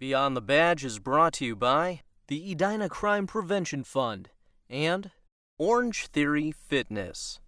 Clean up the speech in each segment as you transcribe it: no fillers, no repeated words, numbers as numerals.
Beyond the Badge is brought to you by the Edina Crime Prevention Fund and Orange Theory Fitness.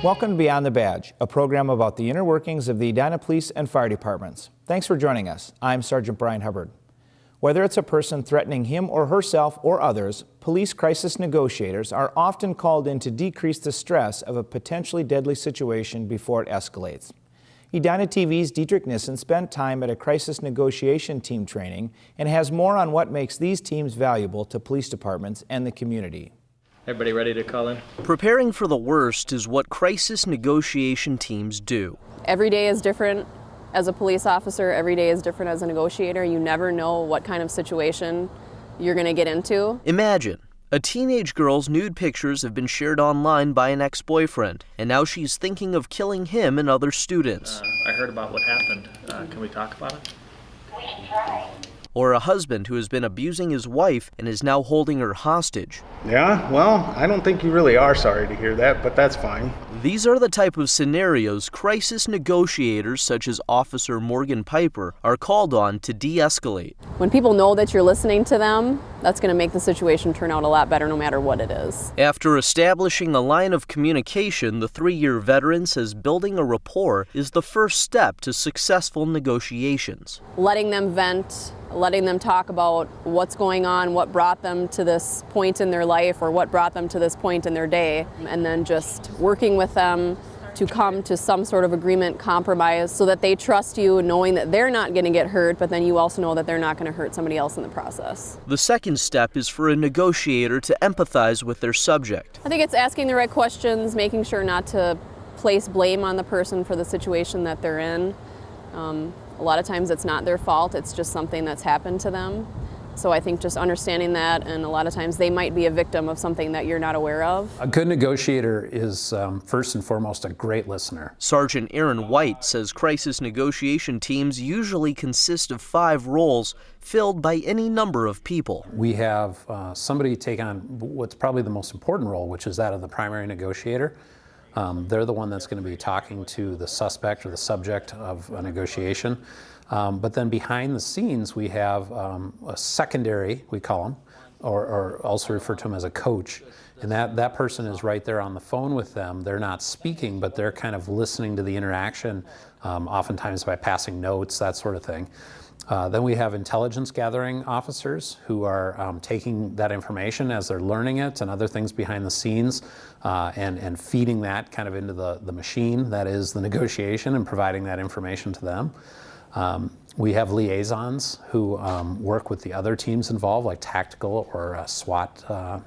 Welcome to Beyond the Badge, a program about the inner workings of the Edina Police and Fire Departments. Thanks for joining us. I'm Sergeant Brian Hubbard. Whether it's a person threatening him or herself or others, police crisis negotiators are often called in to decrease the stress of a potentially deadly situation before it escalates. Edina TV's Dietrich Nissen spent time at a crisis negotiation team training and has more on what makes these teams valuable to police departments and the community. Everybody ready to call in? Preparing for the worst is what crisis negotiation teams do. Every day is different as a police officer. Every day is different as a negotiator. You never know what kind of situation you're going to get into. Imagine a teenage girl's nude pictures have been shared online by an ex-boyfriend, and now she's thinking of killing him and other students. I heard about what happened. Can we talk about it? We can try. Or a husband who has been abusing his wife and is now holding her hostage. Yeah, well, I don't think you really are sorry to hear that, but that's fine. These are the type of scenarios crisis negotiators such as Officer Morgan Piper are called on to de-escalate. When people know that you're listening to them, that's going to make the situation turn out a lot better no matter what it is. After establishing a line of communication, the 3-year veteran says building a rapport is the first step to successful negotiations. Letting them vent, letting them talk about what's going on, what brought them to this point in their life or what brought them to this point in their day, and then just working with them to come to some sort of agreement, compromise, so that they trust you, knowing that they're not going to get hurt, but then you also know that they're not going to hurt somebody else in the process. The second step is for a negotiator to empathize with their subject. I think it's asking the right questions, making sure not to place blame on the person for the situation that they're in. A lot of times it's not their fault, it's just something that's happened to them. So I think just understanding that, and a lot of times they might be a victim of something that you're not aware of. A good negotiator is first and foremost a great listener. Sergeant Aaron White says crisis negotiation teams usually consist of 5 roles filled by any number of people. We have somebody take on what's probably the most important role, which is that of the primary negotiator. They're the one that's going to be talking to the suspect or the subject of a negotiation. But then behind the scenes, we have a secondary, we call them, or also refer to them as a coach. And that person is right there on the phone with them. They're not speaking, but they're kind of listening to the interaction, oftentimes by passing notes, that sort of thing. Then we have intelligence gathering officers who are taking that information as they're learning it and other things behind the scenes and feeding that kind of into the machine that is the negotiation and providing that information to them. We have liaisons who work with the other teams involved, like tactical or SWAT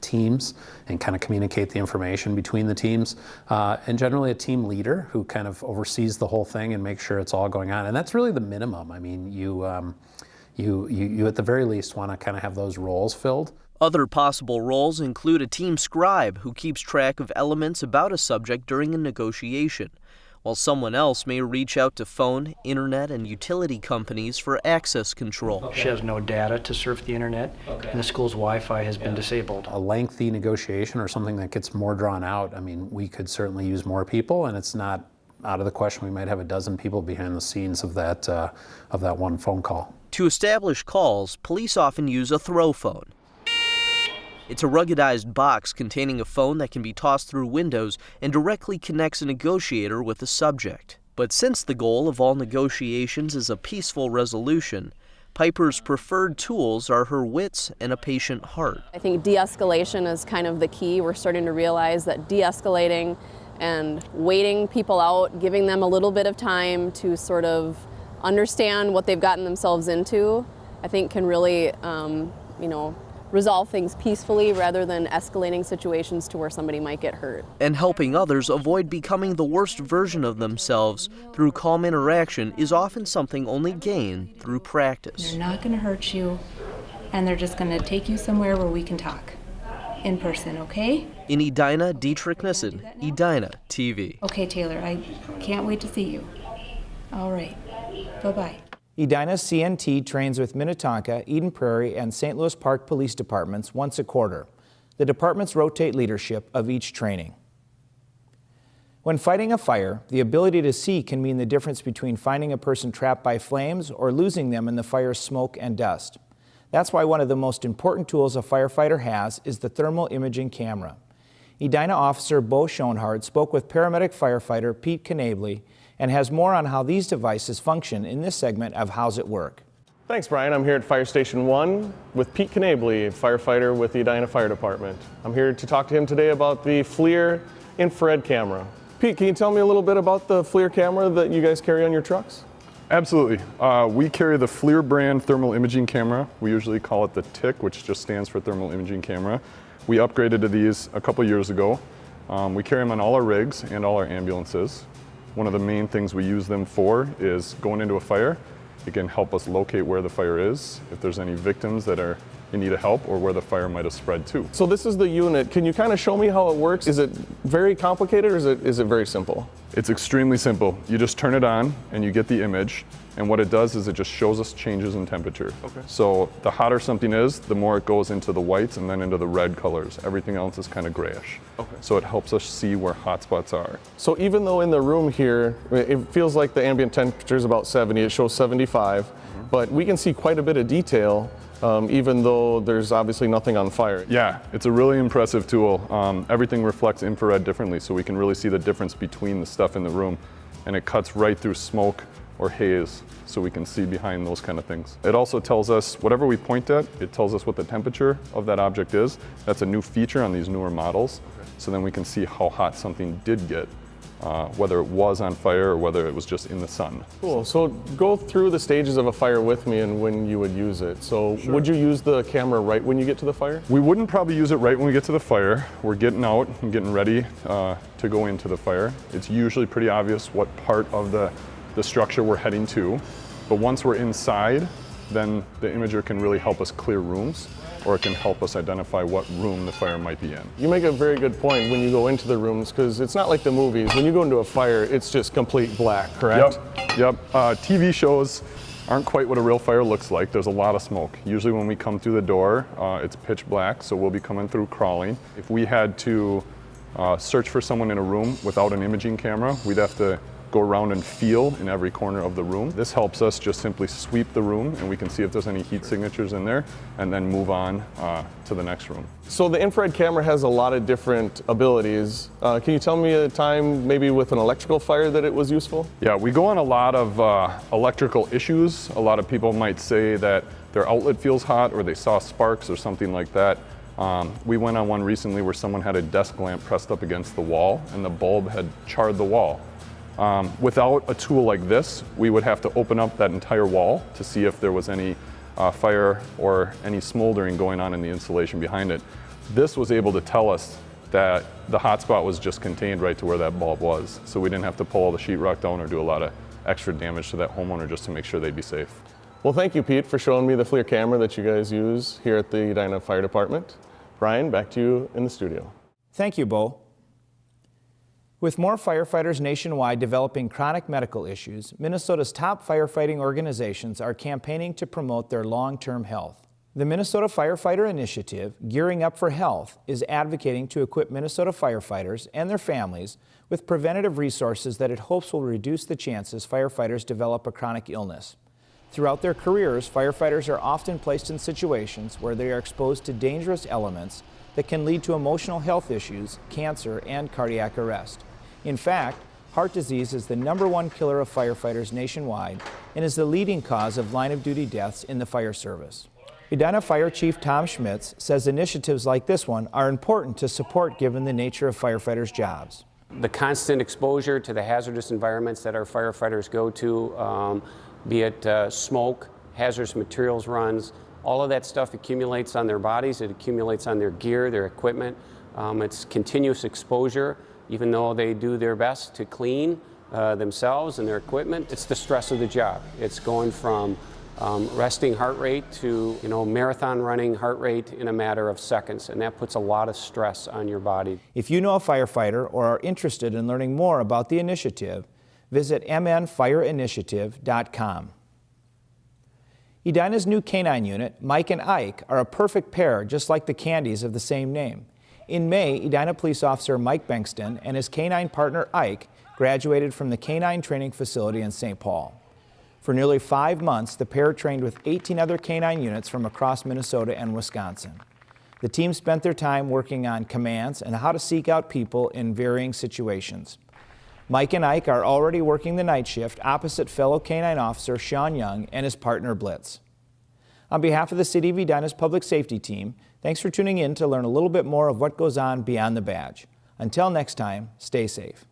teams, and kind of communicate the information between the teams. And generally a team leader who kind of oversees the whole thing and makes sure it's all going on. And that's really the minimum. I mean, you at the very least want to kind of have those roles filled. Other possible roles include a team scribe who keeps track of elements about a subject during a negotiation, while someone else may reach out to phone, internet, and utility companies for access control. She has no data to surf the internet, and the school's Wi-Fi has been disabled. A lengthy negotiation or something that gets more drawn out, I mean, we could certainly use more people, and it's not out of the question we might have a dozen people behind the scenes of that one phone call. To establish calls, police often use a throw phone. It's a ruggedized box containing a phone that can be tossed through windows and directly connects a negotiator with the subject. But since the goal of all negotiations is a peaceful resolution, Piper's preferred tools are her wits and a patient heart. I think de-escalation is kind of the key. We're starting to realize that de-escalating and waiting people out, giving them a little bit of time to sort of understand what they've gotten themselves into, I think can really, resolve things peacefully rather than escalating situations to where somebody might get hurt. And helping others avoid becoming the worst version of themselves through calm interaction is often something only gained through practice. They're not going to hurt you, and they're just going to take you somewhere where we can talk in person, okay? In Edina, Dietrich Nissen, Edina TV. Okay, Taylor, I can't wait to see you. All right. Bye-bye. Edina CNT trains with Minnetonka, Eden Prairie, and St. Louis Park Police Departments once a quarter. The departments rotate leadership of each training. When fighting a fire, the ability to see can mean the difference between finding a person trapped by flames or losing them in the fire's smoke and dust. That's why one of the most important tools a firefighter has is the thermal imaging camera. Edina Officer Bo Schoenhardt spoke with paramedic firefighter Pete Knabley and has more on how these devices function in this segment of How's It Work. Thanks, Brian. I'm here at Fire Station 1 with Pete Knabley, firefighter with the Edina Fire Department. I'm here to talk to him today about the FLIR infrared camera. Pete, can you tell me a little bit about the FLIR camera that you guys carry on your trucks? Absolutely. We carry the FLIR brand thermal imaging camera. We usually call it the TIC, which just stands for thermal imaging camera. We upgraded to these a couple years ago. We carry them on all our rigs and all our ambulances. One of the main things we use them for is going into a fire. It can help us locate where the fire is, if there's any victims that are in need of help, or where the fire might have spread to. So this is the unit. Can you kind of show me how it works? Is it very complicated or is it very simple? It's extremely simple. You just turn it on and you get the image, and what it does is it just shows us changes in temperature. Okay. So the hotter something is, the more it goes into the whites and then into the red colors. Everything else is kind of grayish. Okay. So it helps us see where hot spots are. So even though in the room here, it feels like the ambient temperature is about 70, it shows 75, but we can see quite a bit of detail even though there's obviously nothing on fire. Yeah, it's a really impressive tool. Everything reflects infrared differently, so we can really see the difference between the stuff in the room, and it cuts right through smoke or haze, so we can see behind those kind of things. It also tells us, whatever we point at, it tells us what the temperature of that object is. That's a new feature on these newer models, so then we can see how hot something did get, whether it was on fire or whether it was just in the sun. Cool. So go through the stages of a fire with me and when you would use it. So Sure. Would you use the camera right when you get to the fire? We wouldn't probably use it right when we get to the fire. We're getting out and getting ready to go into the fire. It's usually pretty obvious what part of the structure we're heading to. But once we're inside, then the imager can really help us clear rooms, or it can help us identify what room the fire might be in. You make a very good point when you go into the rooms, because it's not like the movies. When you go into a fire, it's just complete black, correct? Yep. TV shows aren't quite what a real fire looks like. There's a lot of smoke. Usually when we come through the door, it's pitch black, so we'll be coming through crawling. If we had to search for someone in a room without an imaging camera, we'd have to go around and feel in every corner of the room. This helps us just simply sweep the room, and we can see if there's any heat signatures in there, and then move on to the next room. So the infrared camera has a lot of different abilities. Can you tell me a time maybe with an electrical fire that it was useful? Yeah, we go on a lot of electrical issues. A lot of people might say that their outlet feels hot, or they saw sparks or something like that. We went on one recently where someone had a desk lamp pressed up against the wall, and the bulb had charred the wall. Without a tool like this, we would have to open up that entire wall to see if there was any fire or any smoldering going on in the insulation behind it. This was able to tell us that the hot spot was just contained right to where that bulb was, so we didn't have to pull all the sheetrock down or do a lot of extra damage to that homeowner just to make sure they'd be safe. Well, thank you, Pete, for showing me the FLIR camera that you guys use here at the Edina Fire Department. Brian, back to you in the studio. Thank you, Bo. With more firefighters nationwide developing chronic medical issues, Minnesota's top firefighting organizations are campaigning to promote their long-term health. The Minnesota Firefighter Initiative, Gearing Up for Health, is advocating to equip Minnesota firefighters and their families with preventative resources that it hopes will reduce the chances firefighters develop a chronic illness. Throughout their careers, firefighters are often placed in situations where they are exposed to dangerous elements that can lead to emotional health issues, cancer, and cardiac arrest. In fact, heart disease is the #1 killer of firefighters nationwide and is the leading cause of line-of-duty deaths in the fire service. Edina Fire Chief Tom Schmitz says initiatives like this one are important to support given the nature of firefighters' jobs. The constant exposure to the hazardous environments that our firefighters go to, be it smoke, hazardous materials runs, all of that stuff accumulates on their bodies, it accumulates on their gear, their equipment. It's continuous exposure. Even though they do their best to clean themselves and their equipment, it's the stress of the job. It's going from resting heart rate to marathon running heart rate in a matter of seconds, and that puts a lot of stress on your body. If you know a firefighter or are interested in learning more about the initiative, visit mnfireinitiative.com. Edina's new canine unit, Mike and Ike, are a perfect pair, just like the candies of the same name. In May, Edina police officer Mike Bankston and his canine partner Ike graduated from the canine training facility in St. Paul. For nearly 5 months, the pair trained with 18 other canine units from across Minnesota and Wisconsin. The team spent their time working on commands and how to seek out people in varying situations. Mike and Ike are already working the night shift opposite fellow canine officer Sean Young and his partner Blitz. On behalf of the City of Edina's public safety team, thanks for tuning in to learn a little bit more of what goes on beyond the badge. Until next time, stay safe.